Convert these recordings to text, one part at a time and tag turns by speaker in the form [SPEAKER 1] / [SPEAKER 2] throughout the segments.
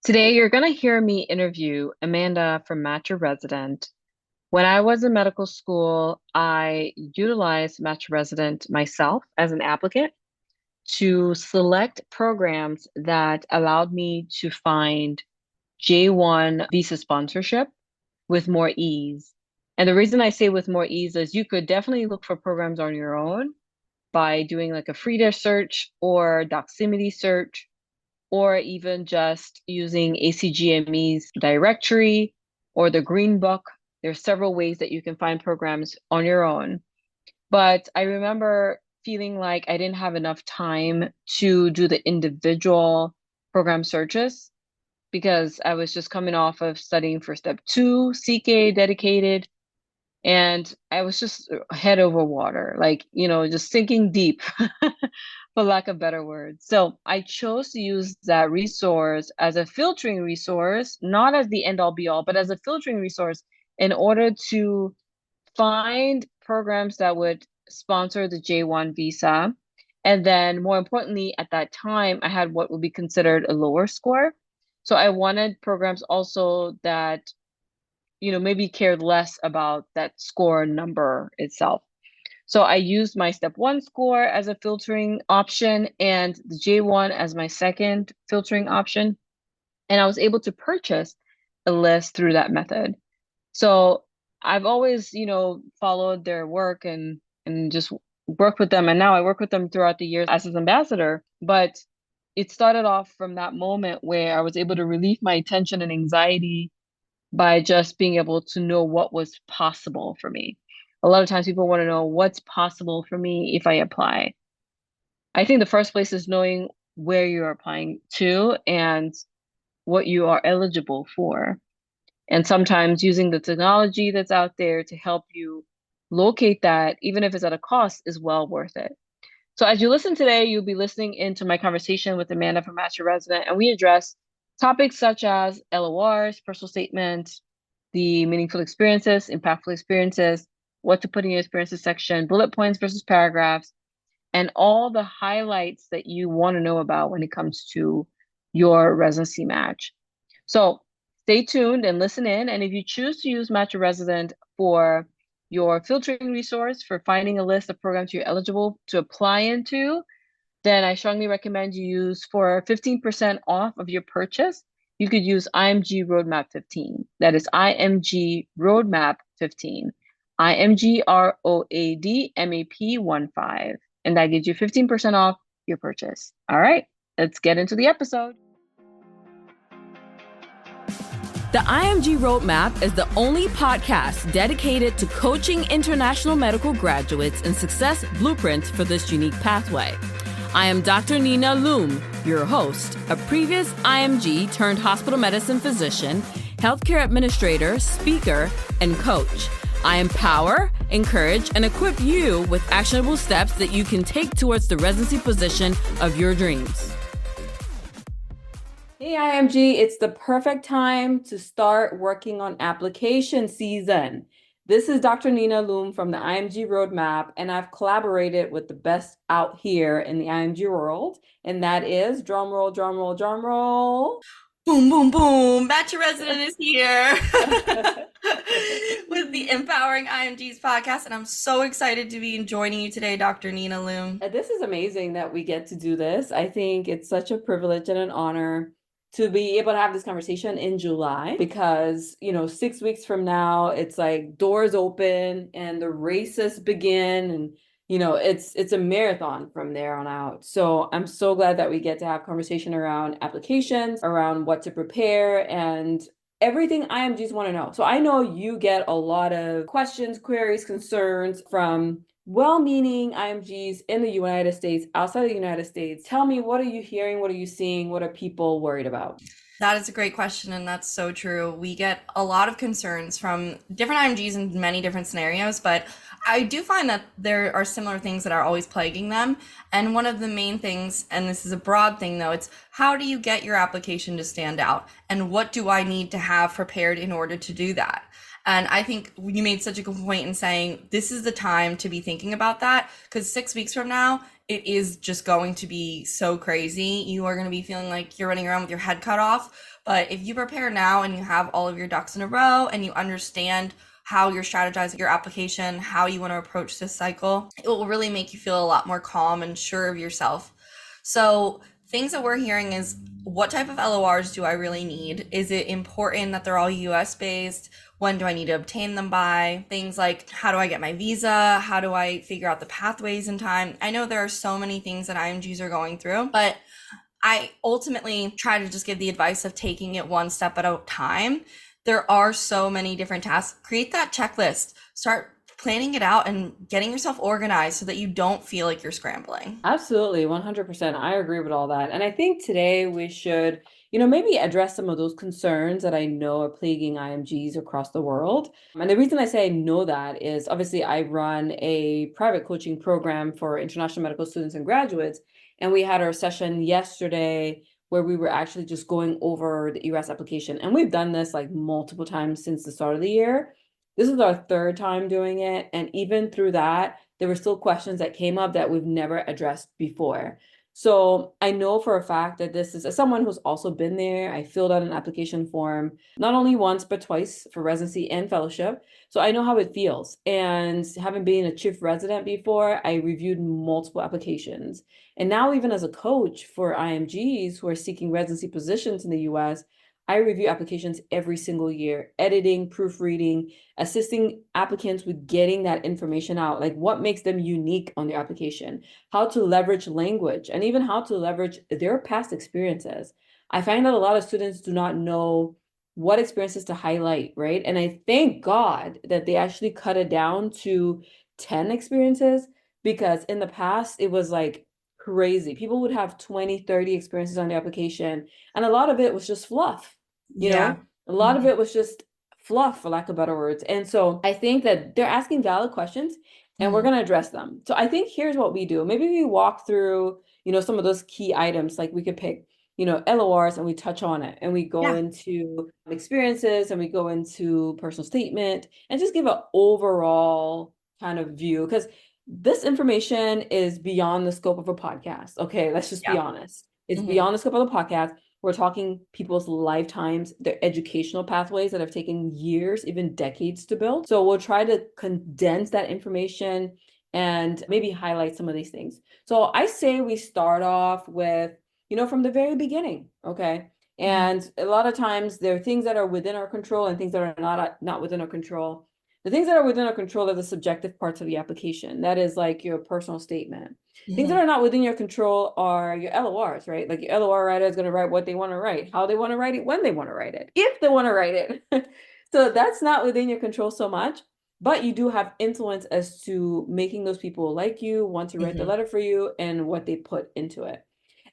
[SPEAKER 1] Today, you're going to hear me interview Amanda from Match Your Resident. When I was in medical school, I utilized Match Your Resident myself as an applicant to select programs that allowed me to find J1 visa sponsorship with more ease. And the reason I say with more ease is you could definitely look for programs on your own by doing like a Frida search or Doximity search or even just using ACGME's directory or the Green Book. There's several ways that you can find programs on your own. But I remember feeling like I didn't have enough time to do the individual program searches because I was just coming off of studying for step 2, CK dedicated, and I was just head over water, like, just sinking deep, for lack of better words. So I chose to use that resource as a filtering resource, not as the end all be all, but as a filtering resource in order to find programs that would sponsor the J1 visa. And then more importantly, at that time, I had what would be considered a lower score. So I wanted programs also that maybe cared less about that score number itself. So I used my step 1 score as a filtering option and the J1 as my second filtering option. And I was able to purchase a list through that method. So I've always, followed their work and just worked with them. And now I work with them throughout the years as an ambassador. But it started off from that moment where I was able to relieve my tension and anxiety by just being able to know what was possible for me. A lot of times people want to know what's possible for me if I apply. I think the first place is knowing where you're applying to and what you are eligible for. And sometimes using the technology that's out there to help you locate that, even if it's at a cost, is well worth it. So as you listen today, you'll be listening into my conversation with Amanda from Match Your Resident, and we address topics such as LORs, personal statements, the meaningful experiences, impactful experiences, what to put in your experiences section, bullet points versus paragraphs, and all the highlights that you want to know about when it comes to your residency match. So stay tuned and listen in. And if you choose to use Match Your Resident for your filtering resource for finding a list of programs you're eligible to apply into, then I strongly recommend you use for 15% off of your purchase. You could use IMG Roadmap 15. That is IMG Roadmap 15. IMGROADMAP 15. And that gives you 15% off your purchase. All right, let's get into the episode.
[SPEAKER 2] The IMG Roadmap is the only podcast dedicated to coaching international medical graduates in success blueprints for this unique pathway. I am Dr. Nina Loom, your host, a previous IMG turned hospital medicine physician, healthcare administrator, speaker, and coach. I empower, encourage, and equip you with actionable steps that you can take towards the residency position of your dreams. Hey IMG, it's the perfect time to start working on application season. This is Dr. Nina Loom from the IMG Roadmap, and I've collaborated with the best out here in the IMG world, and that is, drumroll, drumroll, drumroll.
[SPEAKER 3] Boom, boom, boom. Match Your Resident is here with the Empowering IMGs podcast. And I'm so excited to be joining you today, Dr. Nina Loom.
[SPEAKER 2] This is amazing that we get to do this. I think it's such a privilege and an honor to be able to have this conversation in July because, 6 weeks from now, it's like doors open and the races begin and it's a marathon from there on out. So I'm so glad that we get to have conversation around applications, around what to prepare, and everything IMGs want to know. So I know you get a lot of questions, queries, concerns from well-meaning IMGs in the United States, outside the United States. Tell me, what are you hearing? What are you seeing? What are people worried about?
[SPEAKER 3] That is a great question, and that's so true. We get a lot of concerns from different IMGs in many different scenarios, but I do find that there are similar things that are always plaguing them. And one of the main things, and this is a broad thing though, it's how do you get your application to stand out? And what do I need to have prepared in order to do that? And I think you made such a good point in saying this is the time to be thinking about that, because 6 weeks from now, it is just going to be so crazy. You are going to be feeling like you're running around with your head cut off. But if you prepare now and you have all of your ducks in a row and you understand how you're strategizing your application, how you want to approach this cycle, it will really make you feel a lot more calm and sure of yourself. So things that we're hearing is, what type of LORs do I really need? Is it important that they're all US based? When do I need to obtain them by? Things like, how do I get my visa? How do I figure out the pathways in time? I know there are so many things that IMGs are going through, but I ultimately try to just give the advice of taking it one step at a time. There are so many different tasks. Create that checklist. Start planning it out and getting yourself organized so that you don't feel like you're scrambling.
[SPEAKER 2] Absolutely, 100%. I agree with all that. And I think today we should, maybe address some of those concerns that I know are plaguing IMGs across the world. And the reason I say I know that is obviously I run a private coaching program for international medical students and graduates. And we had our session yesterday where we were actually just going over the US application. And we've done this like multiple times since the start of the year. This is our third time doing it. And even through that, there were still questions that came up that we've never addressed before. So I know for a fact that this is, as someone who's also been there, I filled out an application form, not only once, but twice for residency and fellowship. So I know how it feels. And having been a chief resident before, I reviewed multiple applications. And now even as a coach for IMGs who are seeking residency positions in the US, I review applications every single year, editing, proofreading, assisting applicants with getting that information out, like what makes them unique on their application, how to leverage language, and even how to leverage their past experiences. I find that a lot of students do not know what experiences to highlight, right? And I thank God that they actually cut it down to 10 experiences, because in the past, it was like crazy. People would have 20, 30 experiences on the application, and a lot of it was just fluff,
[SPEAKER 3] Yeah.
[SPEAKER 2] a lot of it was just fluff, for lack of better words. And so I think that they're asking valid questions and we're going to address them. So I think here's what we do. Maybe we walk through, some of those key items, like we could pick, LORs, and we touch on it, and we go
[SPEAKER 3] Yeah.
[SPEAKER 2] into experiences, and we go into personal statement, and just give an overall kind of view, because this information is beyond the scope of a podcast. Okay, let's just be honest. It's beyond the scope of the podcast. We're talking people's lifetimes, their educational pathways that have taken years, even decades to build. So we'll try to condense that information and maybe highlight some of these things. So I say we start off with, from the very beginning, okay? And a lot of times there are things that are within our control and things that are not within our control. The things that are within our control are the subjective parts of the application. That is like your personal statement. Things that are not within your control are your LORs, right? Like your LOR writer is going to write what they want to write, how they want to write it, when they want to write it, if they want to write it. So that's not within your control so much, but you do have influence as to making those people like you, want to write the letter for you, and what they put into it.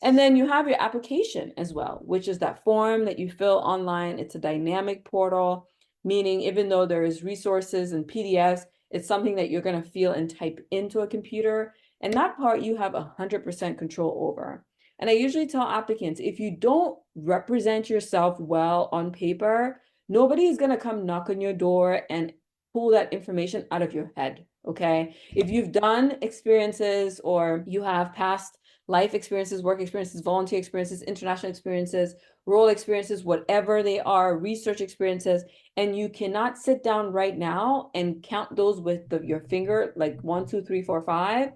[SPEAKER 2] And then you have your application as well, which is that form that you fill online. It's a dynamic portal, meaning even though there is resources and PDFs, it's something that you're going to feel and type into a computer. And that part you have 100% control over. And I usually tell applicants, if you don't represent yourself well on paper, nobody is going to come knock on your door and pull that information out of your head. Okay. If you've done experiences, or you have past life experiences, work experiences, volunteer experiences, international experiences, role experiences, whatever they are, research experiences, and you cannot sit down right now and count those with your finger, like 1, 2, 3, 4, 5,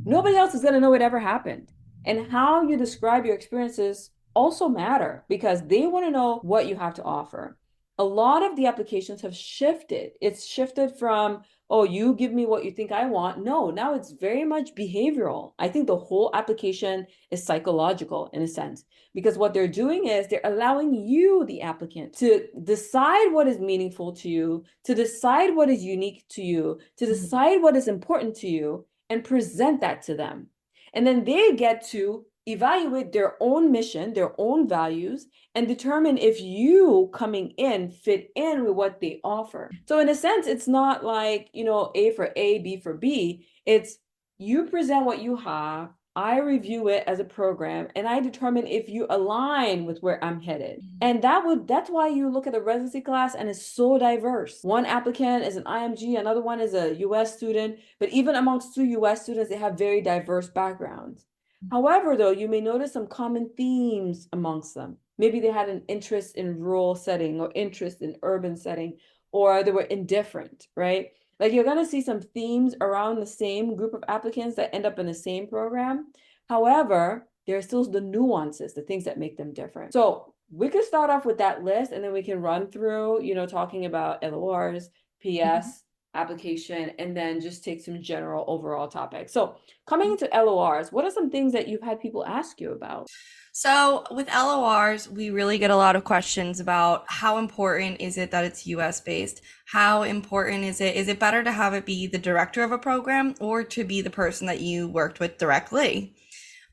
[SPEAKER 2] nobody else is going to know it ever happened. And how you describe your experiences also matter, because they want to know what you have to offer. A lot of the applications have shifted. It's shifted from, oh, you give me what you think I want. No, now it's very much behavioral. I think the whole application is psychological in a sense, because what they're doing is they're allowing you, the applicant, to decide what is meaningful to you, to decide what is unique to you, to decide what is important to you, and present that to them. And then they get to evaluate their own mission, their own values, and determine if you coming in fit in with what they offer. So in a sense, it's not like, A for A, B for B. It's you present what you have, I review it as a program, and I determine if you align with where I'm headed. And that's why you look at a residency class and it's so diverse. One applicant is an IMG, another one is a US student, but even amongst two US students, they have very diverse backgrounds. However, though, you may notice some common themes amongst them. Maybe they had an interest in rural setting or interest in urban setting, or they were indifferent, right? Like you're going to see some themes around the same group of applicants that end up in the same program. However, there are still the nuances, the things that make them different. So we could start off with that list, and then we can run through, talking about LORs, PS, application, and then just take some general overall topics. So coming into LORs, what are some things that you've had people ask you about?
[SPEAKER 3] So with LORs, we really get a lot of questions about how important is it that it's US based? How important is it? Is it better to have it be the director of a program or to be the person that you worked with directly?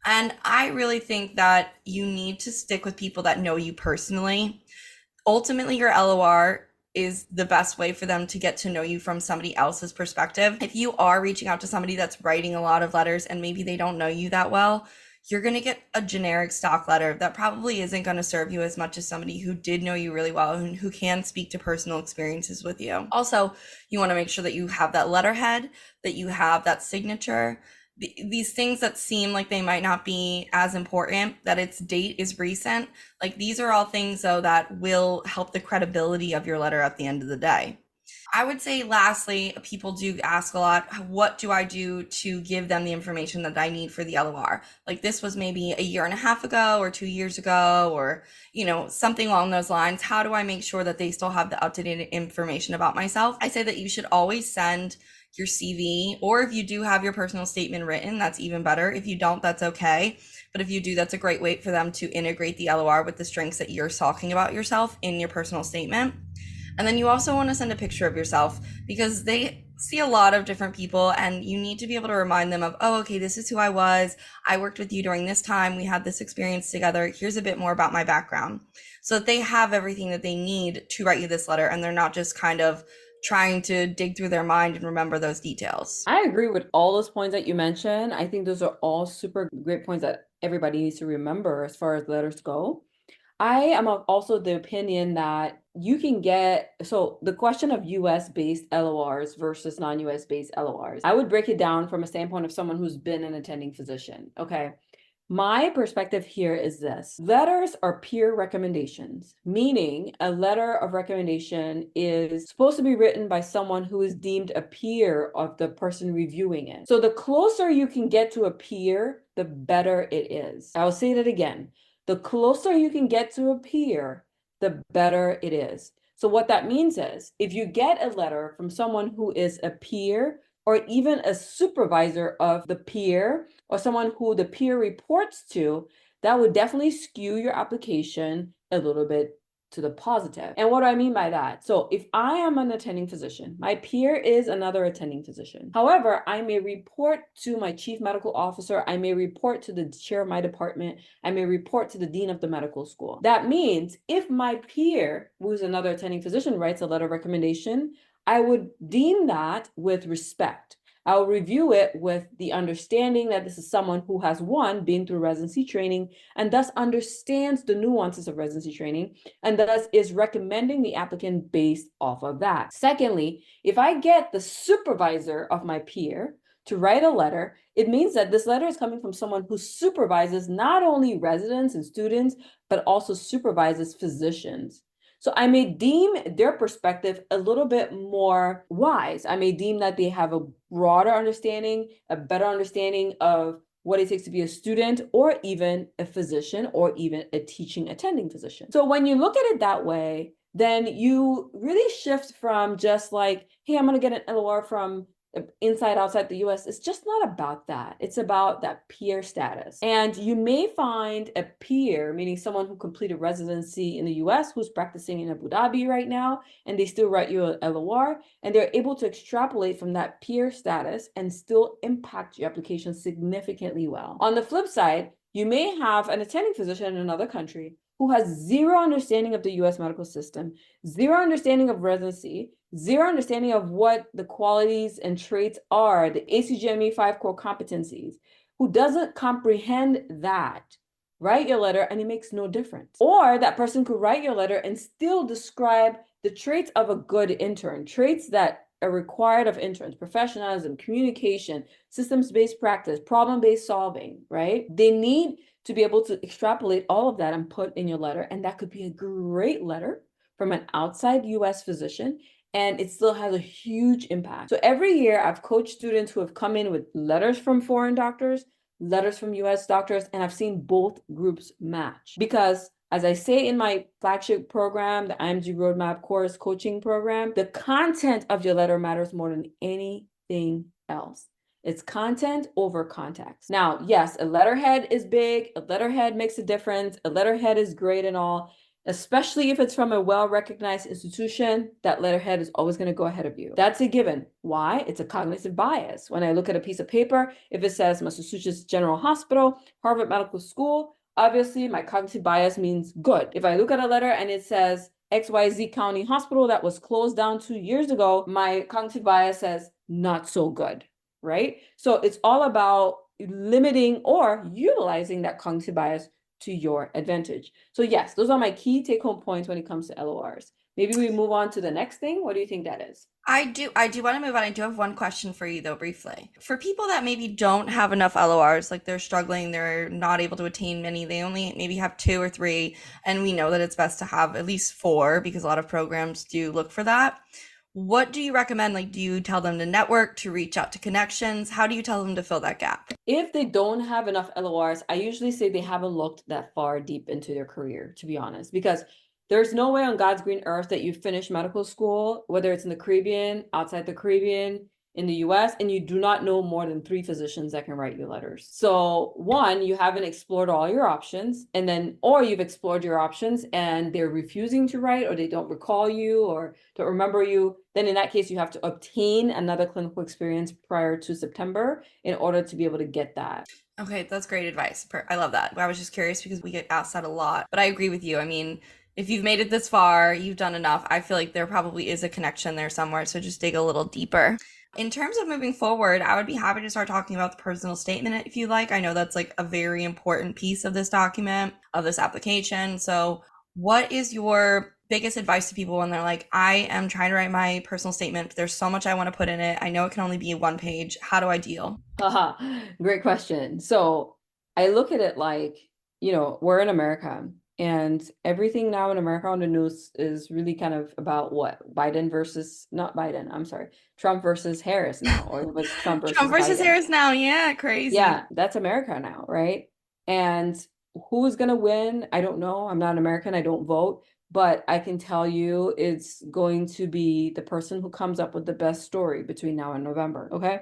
[SPEAKER 3] And I really think that you need to stick with people that know you personally. Ultimately, your LOR is the best way for them to get to know you from somebody else's perspective. If you are reaching out to somebody that's writing a lot of letters and maybe they don't know you that well, you're going to get a generic stock letter that probably isn't going to serve you as much as somebody who did know you really well and who can speak to personal experiences with you. Also, you want to make sure that you have that letterhead, that you have that signature, these things that seem like they might not be as important, that its date is recent. Like these are all things though that will help the credibility of your letter at the end of the day. I would say lastly, people do ask a lot, what do I do to give them the information that I need for the LOR? Like this was maybe a year and a half ago or 2 years ago, or, something along those lines. How do I make sure that they still have the up-to-date information about myself? I say that you should always send your CV, or if you do have your personal statement written, that's even better. If you don't, that's okay. But if you do, that's a great way for them to integrate the LOR with the strengths that you're talking about yourself in your personal statement. And then you also want to send a picture of yourself because they see a lot of different people and you need to be able to remind them of, oh, okay, this is who I was. I worked with you during this time. We had this experience together. Here's a bit more about my background, so that they have everything that they need to write you this letter and they're not just kind of trying to dig through their mind and remember those details.
[SPEAKER 2] I agree with all those points that you mentioned. I think those are all super great points that everybody needs to remember as far as letters go. I am also the opinion that you can get, so the question of US based LORs versus non-US based LORs, I would break it down from a standpoint of someone who's been an attending physician. Okay. My perspective here is this: letters are peer recommendations, meaning a letter of recommendation is supposed to be written by someone who is deemed a peer of the person reviewing it. So the closer you can get to a peer, the better it is. I'll say that again. The closer you can get to a peer, the better it is. So what that means is if you get a letter from someone who is a peer or even a supervisor of the peer or someone who the peer reports to, that would definitely skew your application a little bit to the positive. And what do I mean by that? So if I am an attending physician, my peer is another attending physician. However, I may report to my chief medical officer. I may report to the chair of my department. I may report to the dean of the medical school. That means if my peer, who's another attending physician, writes a letter of recommendation, I would deem that with respect. I'll review it with the understanding that this is someone who has, one, been through residency training and thus understands the nuances of residency training and thus is recommending the applicant based off of that. Secondly, if I get the supervisor of my peer to write a letter, it means that this letter is coming from someone who supervises not only residents and students, but also supervises physicians. So I may deem their perspective a little bit more wise. I may deem that they have a broader understanding, a better understanding of what it takes to be a student or even a physician or even a teaching attending physician. So when you look at it that way, then you really shift from just like, hey, I'm going to get an LOR from inside, outside the US. It's just not about that. It's about that peer status. And you may find a peer, meaning someone who completed residency in the US, who's practicing in Abu Dhabi right now, and they still write you a LOR, and they're able to extrapolate from that peer status and still impact your application significantly well. On the flip side, you may have an attending physician in another country who has zero understanding of the US medical system, zero understanding of residency, zero understanding of what the qualities and traits are, the ACGME 5 core competencies, who doesn't comprehend that, write your letter and it makes no difference. Or that person could write your letter and still describe the traits of a good intern, traits that are required of interns: professionalism, communication, systems-based practice, problem-based solving, right? They need to be able to extrapolate all of that and put in your letter. And that could be a great letter from an outside US physician, and it still has a huge impact. So every year I've coached students who have come in with letters from foreign doctors, letters from US doctors, and I've seen both groups match. Because as I say in my flagship program, the IMG Roadmap course coaching program, the content of your letter matters more than anything else. It's content over context. Now, yes, a letterhead is big. A letterhead makes a difference. A letterhead is great and all, especially if it's from a well-recognized institution. That letterhead is always going to go ahead of you. That's a given. Why? It's a cognitive bias. When I look at a piece of paper, if it says Massachusetts General Hospital, Harvard Medical School, obviously my cognitive bias means good. If I look at a letter and it says XYZ County Hospital that was closed down 2 years ago, my cognitive bias says not so good, right? So it's all about limiting or utilizing that cognitive bias to your advantage. So yes, those are my key take-home points when it comes to LORs. Maybe we move on to the next thing. What do you think that is?
[SPEAKER 3] I do want to move on. I do have one question for you though, briefly. For people that maybe don't have enough LORs, like they're struggling, they're not able to attain many, they only maybe have 2 or 3, and we know that it's best to have at least 4 because a lot of programs do look for that. What do you recommend? Like, do you tell them to network, to reach out to connections? How do you tell them to fill that gap?
[SPEAKER 2] If they don't have enough LORs, I usually say they haven't looked that far deep into their career, to be honest, because there's no way on God's green earth that you finish medical school, whether it's in the Caribbean, outside the Caribbean, in the US, and you do not know more than 3 physicians that can write you letters. So one, you haven't explored all your options, and then, or you've explored your options and they're refusing to write, or they don't recall you or don't remember you. Then in that case, you have to obtain another clinical experience prior to September in order to be able to get that.
[SPEAKER 3] Okay, that's great advice. I love that. I was just curious because we get asked that a lot, but I agree with you. I mean, if you've made it this far, you've done enough. I feel like there probably is a connection there somewhere. So just dig a little deeper. In terms of moving forward, I would be happy to start talking about the personal statement if you like. I know that's like a very important piece of this document, of this application. So what is your biggest advice to people when they're like, I am trying to write my personal statement. There's so much I want to put in it. I know it can only be 1 page. How do I deal?
[SPEAKER 2] Great question. So I look at it like, we're in America. And everything now in America on the news is really kind of about what? Trump versus Harris now, or it was Trump versus
[SPEAKER 3] Trump versus
[SPEAKER 2] Biden.
[SPEAKER 3] Harris now. Yeah, crazy.
[SPEAKER 2] Yeah, that's America now, right? And who's going to win? I don't know. I'm not American. I don't vote. But I can tell you it's going to be the person who comes up with the best story between now and November, okay?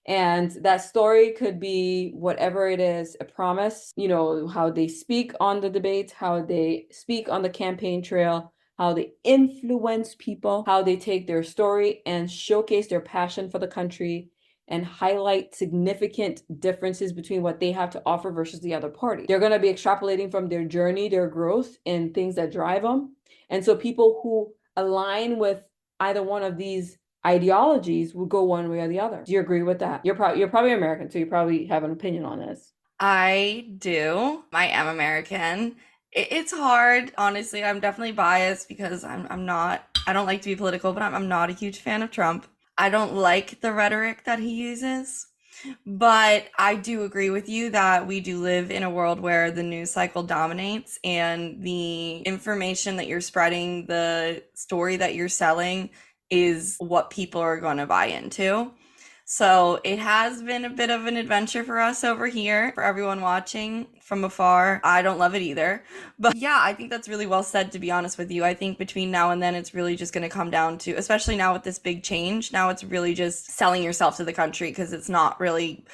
[SPEAKER 2] And that story could be whatever it is, a promise, how they speak on the debate, how they speak on the campaign trail, how they influence people, how they take their story and showcase their passion for the country and highlight significant differences between what they have to offer versus the other party. They're going to be extrapolating from their journey, their growth, and things that drive them. And so people who align with either one of these ideologies will go one way or the other. Do you agree with that? You're probably American, so you probably have an opinion on this.
[SPEAKER 3] I do. I am American. It's hard, honestly. I'm definitely biased because I'm not, I don't like to be political, but I'm not a huge fan of Trump. I don't like the rhetoric that he uses. But I do agree with you that we do live in a world where the news cycle dominates, and the information that you're spreading, the story that you're selling is what people are going to buy into. So it has been a bit of an adventure for us over here, for everyone watching from afar. I don't love it either. But yeah, I think that's really well said, to be honest with you. I think between now and then, it's really just going to come down to, especially now with this big change, now it's really just selling yourself to the country, because it's not really,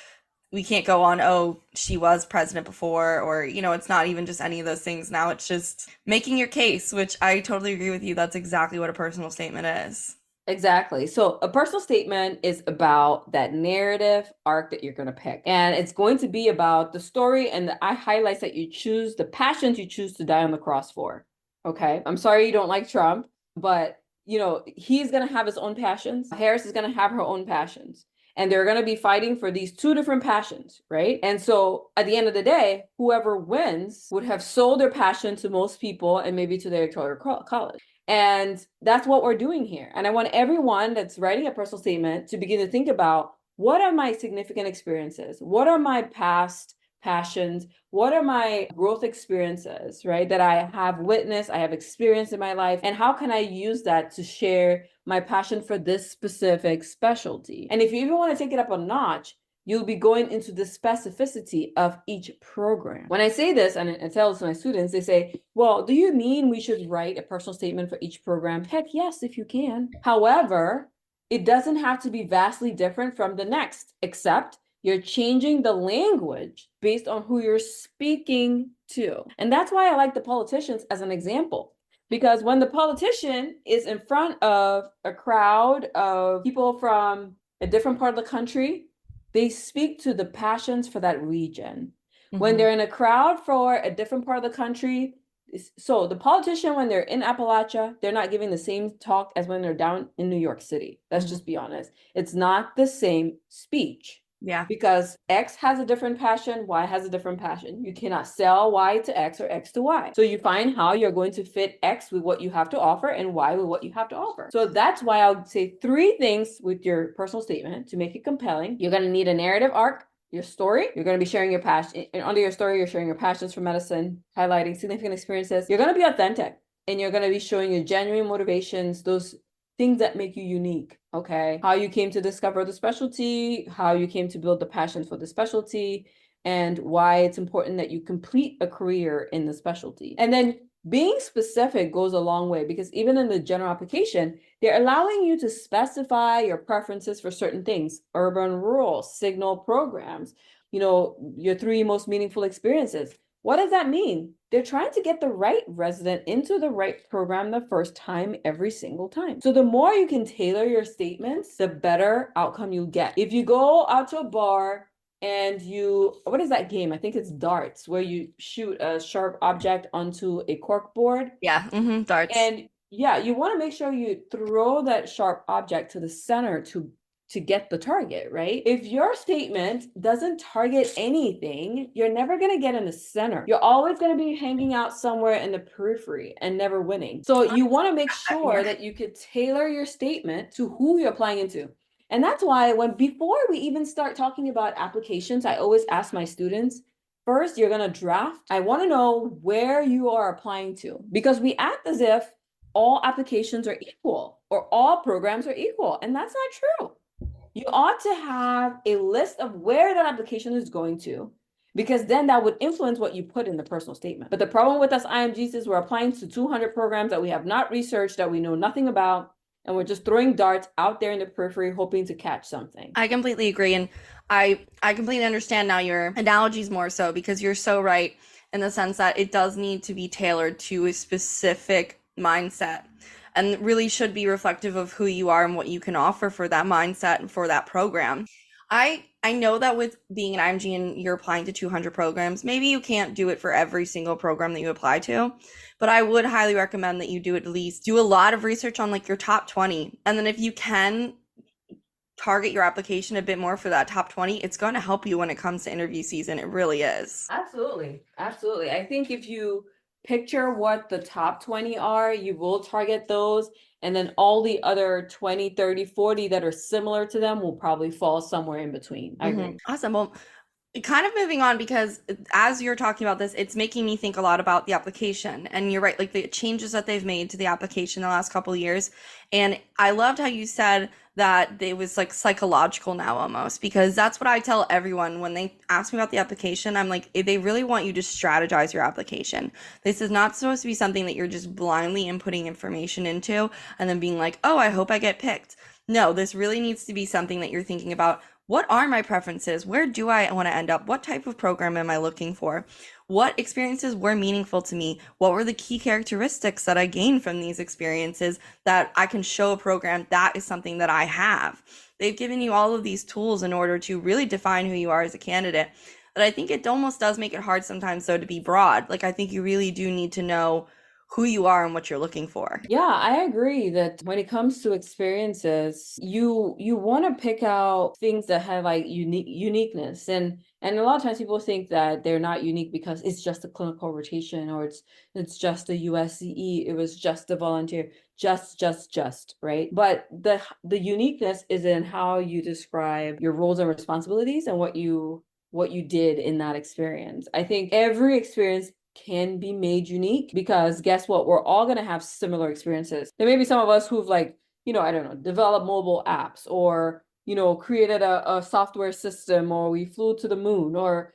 [SPEAKER 3] we can't go on, oh, she was president before, or, it's not even just any of those things. Now it's just making your case, which I totally agree with you. That's exactly what a personal statement is.
[SPEAKER 2] Exactly. So a personal statement is about that narrative arc that you're going to pick. And it's going to be about the story and the highlights that you choose, the passions you choose to die on the cross for. Okay. I'm sorry you don't like Trump, but he's going to have his own passions. Harris is going to have her own passions. and they're going to be fighting for these two different passions, right? And so at the end of the day, whoever wins would have sold their passion to most people and maybe to their electoral college. And that's what we're doing here. And I want everyone that's writing a personal statement to begin to think about, what are my significant experiences? What are my past passions? What are my growth experiences, right? That I have witnessed, I have experienced in my life, and how can I use that to share my passion for this specific specialty? And if you even want to take it up a notch, you'll be going into the specificity of each program. When I say this, and I tell this to my students, they say, well, do you mean we should write a personal statement for each program? Heck yes, if you can. However, it doesn't have to be vastly different from the next, except you're changing the language based on who you're speaking to. And that's why I like the politicians as an example. Because when the politician is in front of a crowd of people from a different part of the country, they speak to the passions for that region. When they're in a crowd for a different part of the country, so the politician, when they're in Appalachia, they're not giving the same talk as when they're down in New York City. Let's just be honest. It's not the same speech.
[SPEAKER 3] Yeah.
[SPEAKER 2] Because X has a different passion, Y has a different passion. You cannot sell Y to X or X to Y. So you find how you're going to fit X with what you have to offer and Y with what you have to offer. So that's why I'll say 3 things with your personal statement to make it compelling. You're going to need a narrative arc, your story. You're going to be sharing your passion. And under your story, you're sharing your passions for medicine, highlighting significant experiences. You're going to be authentic, and you're going to be showing your genuine motivations, those things that make you unique, okay? How you came to discover the specialty, how you came to build the passion for the specialty, and why it's important that you complete a career in the specialty. And then being specific goes a long way, because even in the general application, they're allowing you to specify your preferences for certain things: urban, rural, signal programs, your 3 most meaningful experiences. What does that mean? They're trying to get the right resident into the right program the first time, every single time. So the more you can tailor your statements, the better outcome you get. If you go out to a bar and what is that game? I think it's darts, where you shoot a sharp object onto a cork board.
[SPEAKER 3] Yeah, darts.
[SPEAKER 2] And yeah, you want to make sure you throw that sharp object to the center to get the target, right? If your statement doesn't target anything, you're never going to get in the center. You're always going to be hanging out somewhere in the periphery and never winning. So you want to make sure that you could tailor your statement to who you're applying into. And that's why before we even start talking about applications, I always ask my students, first, you're going to draft. I want to know where you are applying to, because we act as if all applications are equal or all programs are equal. And that's not true. You ought to have a list of where that application is going to, because then that would influence what you put in the personal statement. But the problem with us IMGs is we're applying to 200 programs that we have not researched, that we know nothing about, and we're just throwing darts out there in the periphery hoping to catch something.
[SPEAKER 3] I completely agree. And I completely understand now your analogies more so, because you're so right in the sense that it does need to be tailored to a specific mindset, and really should be reflective of who you are and what you can offer for that mindset and for that program. I know that with being an IMG and you're applying to 200 programs, maybe you can't do it for every single program that you apply to, but I would highly recommend that you do at least do a lot of research on like your top 20. And then if you can target your application a bit more for that top 20, it's going to help you when it comes to interview season. It really is.
[SPEAKER 2] Absolutely. Absolutely. I think if you picture what the top 20 are, you will target those. And then all the other 20, 30, 40 that are similar to them will probably fall somewhere in between. I agree.
[SPEAKER 3] Awesome. Well, kind of moving on, because as you're talking about this, it's making me think a lot about the application. And you're right, like the changes that they've made to the application the last couple of years. And I loved how you said that it was like psychological now almost, because that's what I tell everyone when they ask me about the application. I'm like, they really want you to strategize your application. This is not supposed to be something that you're just blindly inputting information into and then being like, oh, I hope I get picked. No, this really needs to be something that you're thinking about. What are my preferences? Where do I want to end up? What type of program am I looking for? What experiences were meaningful to me? What were the key characteristics that I gained from these experiences that I can show a program that is something that I have? They've given you all of these tools in order to really define who you are as a candidate. But I think it almost does make it hard sometimes, though, to be broad. Like, I think you really do need to know who you are and what you're looking for.
[SPEAKER 2] Yeah, I agree that when it comes to experiences, you want to pick out things that have like uniqueness. And a lot of times people think that they're not unique because it's just a clinical rotation, or it's just a USCE, it was just a volunteer, just, right? But the uniqueness is in how you describe your roles and responsibilities and what you did in that experience. I think every experience can be made unique, because guess what? We're all going to have similar experiences. There may be some of us who've like, I don't know, developed mobile apps, or, created a software system, or we flew to the moon, or,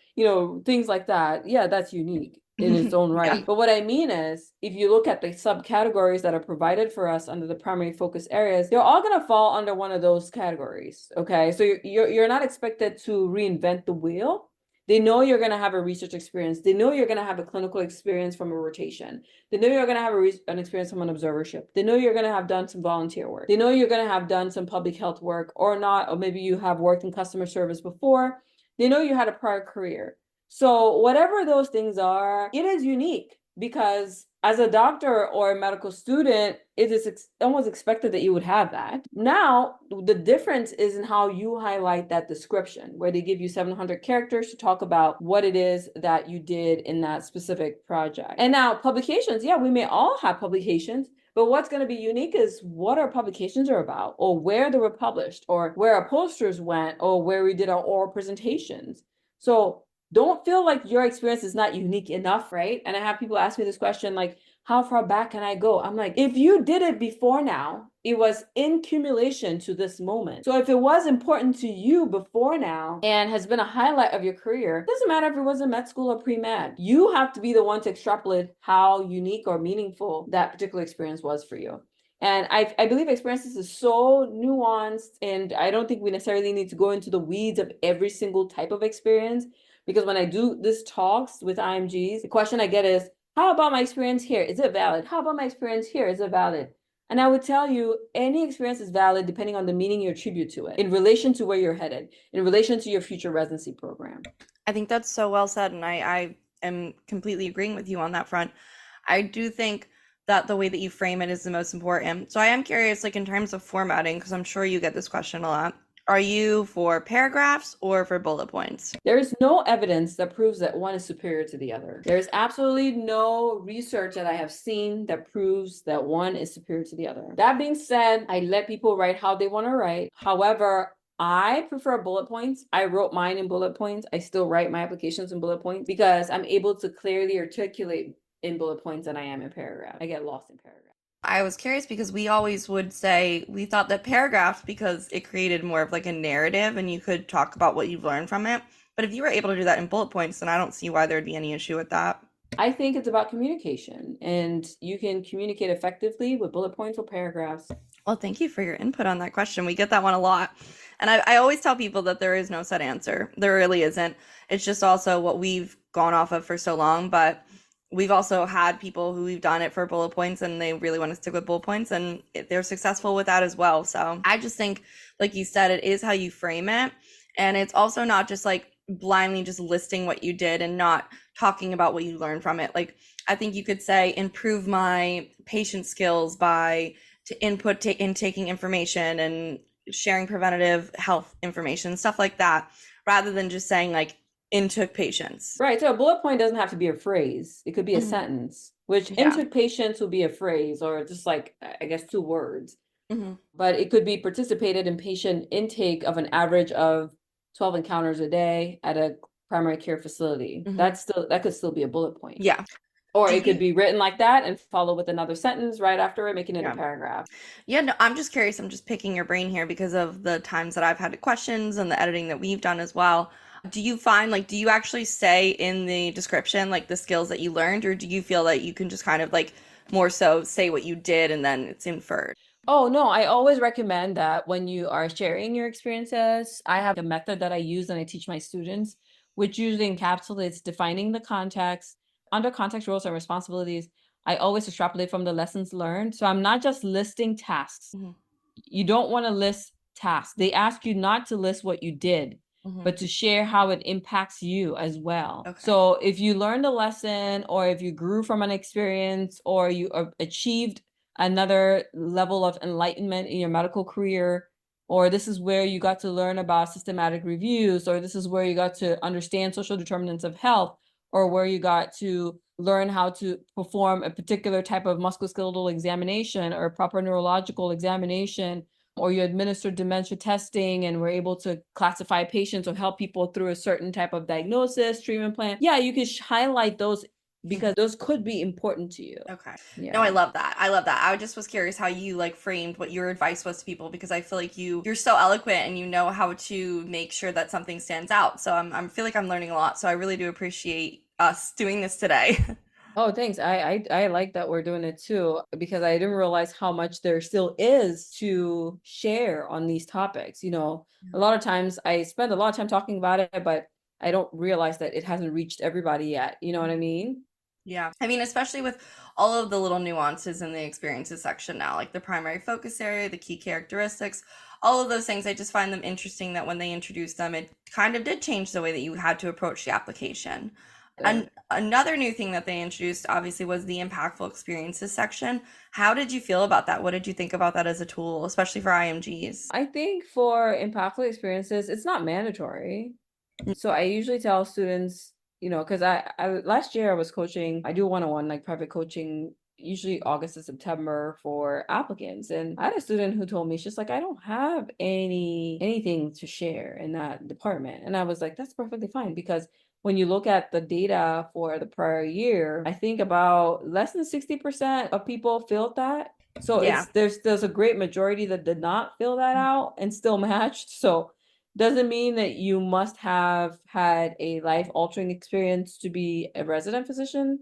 [SPEAKER 2] things like that. Yeah, that's unique in its own right.
[SPEAKER 3] Yeah.
[SPEAKER 2] But what I mean is, if you look at the subcategories that are provided for us under the primary focus areas, they're all going to fall under one of those categories. Okay. So you're not expected to reinvent the wheel. They know you're going to have a research experience. They know you're going to have a clinical experience from a rotation. They know you're going to have an experience from an observership. They know you're going to have done some volunteer work. They know you're going to have done some public health work or not, or maybe you have worked in customer service before. They know you had a prior career. So whatever those things are, it is unique, because as a doctor or a medical student, it is almost expected that you would have that. Now, the difference is in how you highlight that description, where they give you 700 characters to talk about what it is that you did in that specific project. And now publications, yeah, we may all have publications, but what's going to be unique is what our publications are about, or where they were published, or where our posters went, or where we did our oral presentations. So don't feel like your experience is not unique enough, right? And I have people ask me this question, like, how far back can I go? I'm like, if you did it before now, it was in cumulation to this moment. So if it was important to you before now and has been a highlight of your career, it doesn't matter if it was in med school or pre-med. You have to be the one to extrapolate how unique or meaningful that particular experience was for you. And I believe experiences is so nuanced, and I don't think we necessarily need to go into the weeds of every single type of experience. Because when I do this talks with IMGs, the question I get is, how about my experience here? Is it valid? How about my experience here? Is it valid? And I would tell you, any experience is valid depending on the meaning you attribute to it, in relation to where you're headed, in relation to your future residency program.
[SPEAKER 3] I think that's so well said, and I am completely agreeing with you on that front. I do think that the way that you frame it is the most important. So I am curious, like in terms of formatting, because I'm sure you get this question a lot. Are you for paragraphs or for bullet points?
[SPEAKER 2] There is no evidence that proves that one is superior to the other. There is absolutely no research that I have seen that proves that one is superior to the other. That being said, I let people write how they want to write. However, I prefer bullet points. I wrote mine in bullet points. I still write my applications in bullet points because I'm able to clearly articulate in bullet points than I am in paragraph. I get lost in paragraph.
[SPEAKER 3] I was curious because we always would say we thought that paragraphs, because it created more of like a narrative and you could talk about what you've learned from it. But if you were able to do that in bullet points, then I don't see why there'd be any issue with that.
[SPEAKER 2] I think it's about communication, and you can communicate effectively with bullet points or paragraphs.
[SPEAKER 3] Well, thank you for your input on that question. We get that one a lot. And I always tell people that there is no set answer. There really isn't. It's just also what we've gone off of for so long. But we've also had people who we've done it for bullet points and they really want to stick with bullet points, and they're successful with that as well. So I just think, like you said, it is how you frame it. And it's also not just like blindly just listing what you did and not talking about what you learned from it. Like, I think you could say, improve my patient skills by taking information and sharing preventative health information, stuff like that, rather than just saying like, intook patients.
[SPEAKER 2] Right. So a bullet point doesn't have to be a phrase. It could be a sentence, which intook patients will be a phrase, or just like, I guess, 2 words. But it could be participated in patient intake of an average of 12 encounters a day at a primary care facility. That could still be a bullet point.
[SPEAKER 3] Yeah.
[SPEAKER 2] Or it could be written like that and follow with another sentence right after it, making it a paragraph.
[SPEAKER 3] Yeah, no, I'm just curious. I'm just picking your brain here because of the times that I've had questions and the editing that we've done as well. Do you find, like, do you actually say in the description, like, the skills that you learned, or do you feel that you can just kind of, like, more so say what you did and then it's inferred?
[SPEAKER 2] Oh, no, I always recommend that when you are sharing your experiences, I have a method that I use and I teach my students, which usually encapsulates defining the context. Under context, roles, and responsibilities, I always extrapolate from the lessons learned. So I'm not just listing tasks. You don't want to list tasks. They ask you not to list what you did. but to share how it impacts you as well.
[SPEAKER 3] Okay.
[SPEAKER 2] So if you learned a lesson, or if you grew from an experience, or you achieved another level of enlightenment in your medical career, or this is where you got to learn about systematic reviews, or this is where you got to understand social determinants of health, or where you got to learn how to perform a particular type of musculoskeletal examination or proper neurological examination, or you administered dementia testing and were able to classify patients or help people through a certain type of diagnosis, treatment plan. Yeah, you can highlight those because those could be important to you.
[SPEAKER 3] Okay.
[SPEAKER 2] Yeah.
[SPEAKER 3] No, I love that. I love that. I just was curious how you like framed what your advice was to people, because I feel like you're so eloquent and you know how to make sure that something stands out. So I feel like I'm learning a lot. So I really do appreciate us doing this today.
[SPEAKER 2] Oh, thanks. I like that we're doing it too, because I didn't realize how much there still is to share on these topics. You know, a lot of times I spend a lot of time talking about it, but I don't realize that it hasn't reached everybody yet. You know what I mean?
[SPEAKER 3] Yeah. I mean, especially with all of the little nuances in the experiences section now, like the primary focus area, the key characteristics, all of those things, I just find them interesting that when they introduced them, it kind of did change the way that you had to approach the application. And another new thing that they introduced, obviously, was the impactful experiences section. How did you feel about that? What did you think about that as a tool, especially for IMGs?
[SPEAKER 2] I think for impactful experiences, it's not mandatory. So I usually tell students, you know, because I last year I was coaching, I do one-on-one like private coaching, usually August to September for applicants. And I had a student who told me, she's like, I don't have anything to share in that department. And I was like, that's perfectly fine, because when you look at the data for the prior year, I think about less than 60% of people filled that. So
[SPEAKER 3] Yeah.
[SPEAKER 2] there's a great majority that did not fill that out and still matched. So doesn't mean that you must have had a life-altering experience to be a resident physician.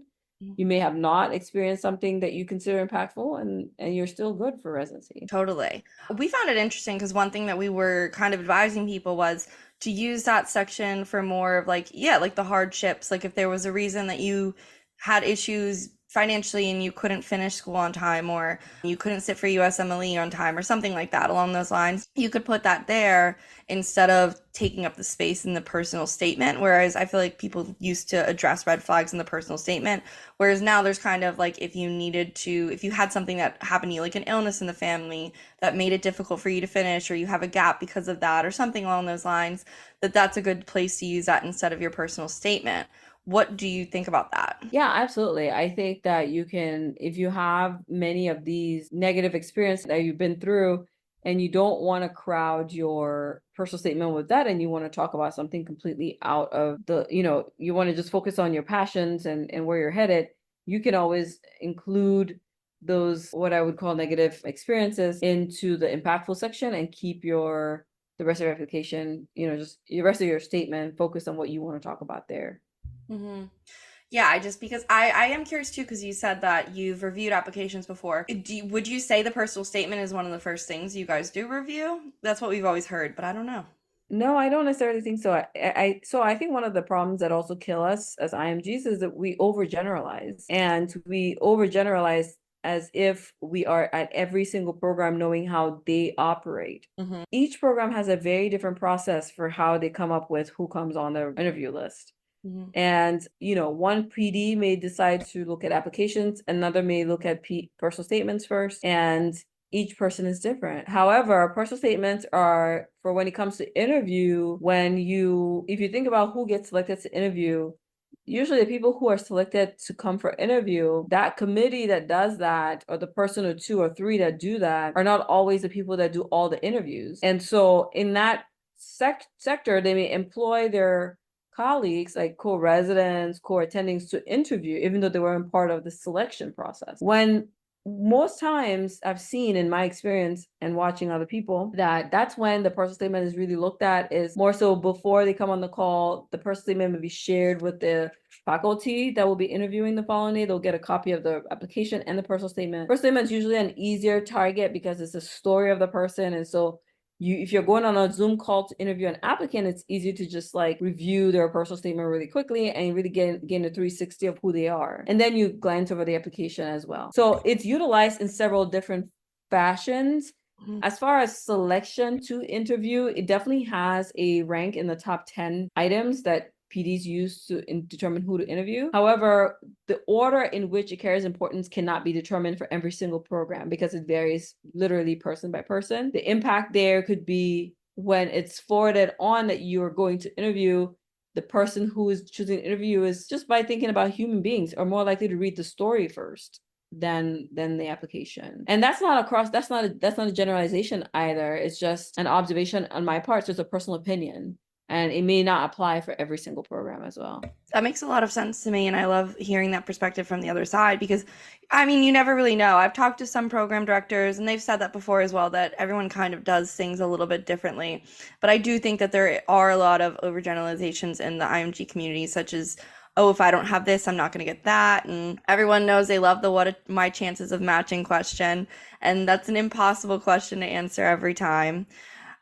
[SPEAKER 2] You may have not experienced something that you consider impactful, and you're still good for residency.
[SPEAKER 3] Totally. We found it interesting because one thing that we were kind of advising people was to use that section for more of like, yeah, like the hardships. Like if there was a reason that you had issues financially and you couldn't finish school on time, or you couldn't sit for USMLE on time, or something like that along those lines, you could put that there instead of taking up the space in the personal statement. Whereas I feel like people used to address red flags in the personal statement. Whereas now there's kind of like, if you had something that happened to you, like an illness in the family that made it difficult for you to finish, or you have a gap because of that, or something along those lines, that's a good place to use that instead of your personal statement. What do you think about that?
[SPEAKER 2] Yeah, absolutely. I think that you can, if you have many of these negative experiences that you've been through, and you don't want to crowd your personal statement with that, and you want to talk about something completely out of the, you want to just focus on your passions and where you're headed, you can always include those, what I would call negative experiences, into the impactful section and keep the rest of your application, just the rest of your statement focused on what you want to talk about there.
[SPEAKER 3] Mm-hmm. Yeah, because I am curious too, because you said that you've reviewed applications before. Would you say the personal statement is one of the first things you guys do review? That's what we've always heard, but I don't know.
[SPEAKER 2] No, I don't necessarily think so. I think one of the problems that also kill us as IMGs is that we overgeneralize, and we overgeneralize as if we are at every single program knowing how they operate.
[SPEAKER 3] Mm-hmm.
[SPEAKER 2] Each program has a very different process for how they come up with who comes on the interview list.
[SPEAKER 3] Mm-hmm.
[SPEAKER 2] And, one PD may decide to look at applications, another may look at personal statements first, and each person is different. However, personal statements are for when it comes to interview, if you think about who gets selected to interview, usually the people who are selected to come for interview, that committee that does that, or the person or two or three that do that, are not always the people that do all the interviews. And so in that sector, they may employ their colleagues, like co-residents, co-attendings, to interview, even though they weren't part of the selection process. When most times I've seen in my experience and watching other people, that's when the personal statement is really looked at, is more so before they come on the call. The personal statement will be shared with the faculty that will be interviewing the following day. They'll get a copy of the application and the personal statement. Personal statement is usually an easier target because it's a story of the person, and so if you're going on a Zoom call to interview an applicant, it's easy to just like review their personal statement really quickly and really gain a 360 of who they are. And then you glance over the application as well. So it's utilized in several different fashions. As far as selection to interview, it definitely has a rank in the top 10 items that PDs use to determine who to interview. However, the order in which it carries importance cannot be determined for every single program because it varies literally person by person. The impact there could be when it's forwarded on that you're going to interview, the person who is choosing to interview is just by thinking about human beings are more likely to read the story first than the application. And that's not a generalization either. It's just an observation on my part. So it's a personal opinion. And it may not apply for every single program as well.
[SPEAKER 3] That makes a lot of sense to me, and I love hearing that perspective from the other side because, I mean, you never really know. I've talked to some program directors, and they've said that before as well, that everyone kind of does things a little bit differently. But I do think that there are a lot of overgeneralizations in the IMG community, such as, oh, if I don't have this, I'm not going to get that. And everyone knows they love the what are my chances of matching question, and that's an impossible question to answer every time.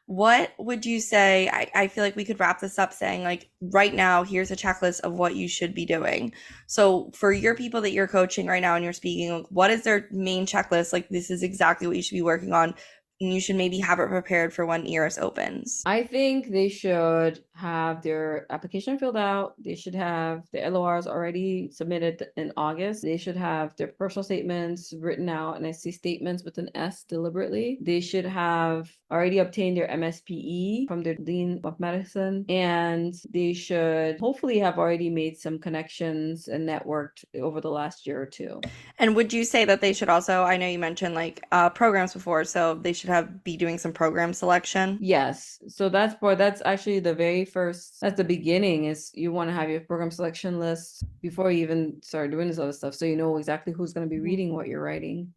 [SPEAKER 3] What would you say? I feel like we could wrap this up saying, like, right now, here's a checklist of what you should be doing. So for your people that you're coaching right now and you're speaking, like, what is their main checklist? Like, this is exactly what you should be working on. And you should maybe have it prepared for when ERS opens.
[SPEAKER 2] I think they should have their application filled out. They should have the LORs already submitted in August. They should have their personal statements written out, and I see statements with an S deliberately. They should have already obtained their MSPE from their Dean of Medicine, and they should hopefully have already made some connections and networked over the last year or two.
[SPEAKER 3] And would you say that they should also, I know you mentioned like programs before, so they should be doing some program selection?
[SPEAKER 2] Yes. So that's actually the very first, that's the beginning, is you want to have your program selection list before you even start doing this other stuff. So you know exactly who's going to be reading what you're writing.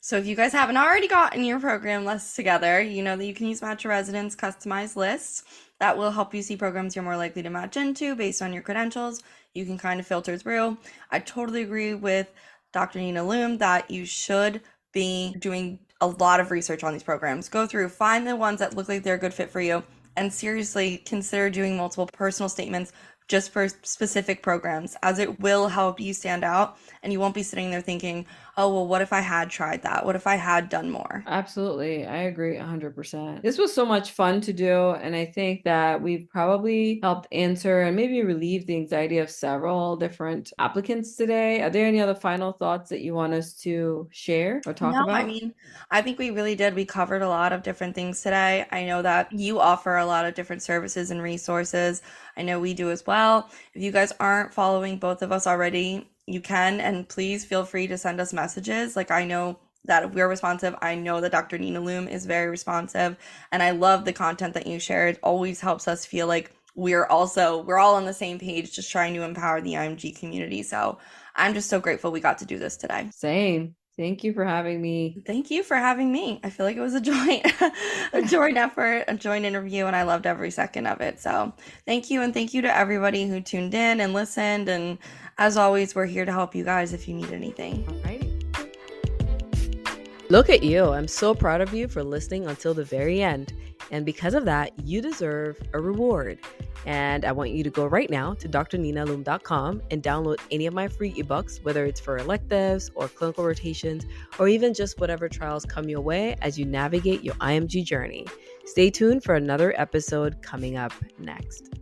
[SPEAKER 3] So if you guys haven't already gotten your program lists together, you know that you can use Match Your Residence customized lists. That will help you see programs you're more likely to match into based on your credentials. You can kind of filter through. I totally agree with Dr. Nina Loom that you should be doing a lot of research on these programs. Go through, find the ones that look like they're a good fit for you, and seriously consider doing multiple personal statements just for specific programs, as it will help you stand out, and you won't be sitting there thinking, oh, well, what if I had tried that? What if I had done more?
[SPEAKER 2] Absolutely. I agree 100%. This was so much fun to do. And I think that we've probably helped answer and maybe relieve the anxiety of several different applicants today. Are there any other final thoughts that you want us to share or talk about?
[SPEAKER 3] I mean, I think we really did. We covered a lot of different things today. I know that you offer a lot of different services and resources. I know we do as well. If you guys aren't following both of us already, you can, and please feel free to send us messages. Like, I know that we're responsive. I know that Dr. Nina Loom is very responsive, and I love the content that you share. It always helps us feel like we're all on the same page, just trying to empower the IMG community. So I'm just so grateful we got to do this today.
[SPEAKER 2] Same. Thank you for having me.
[SPEAKER 3] Thank you for having me. I feel like it was a joint effort, a joint interview, and I loved every second of it. So thank you, and thank you to everybody who tuned in and listened. And as always, we're here to help you guys if you need anything.
[SPEAKER 2] Alrighty.
[SPEAKER 4] Look at you. I'm so proud of you for listening until the very end. And because of that, you deserve a reward. And I want you to go right now to drninaloom.com and download any of my free ebooks, whether it's for electives or clinical rotations, or even just whatever trials come your way as you navigate your IMG journey. Stay tuned for another episode coming up next.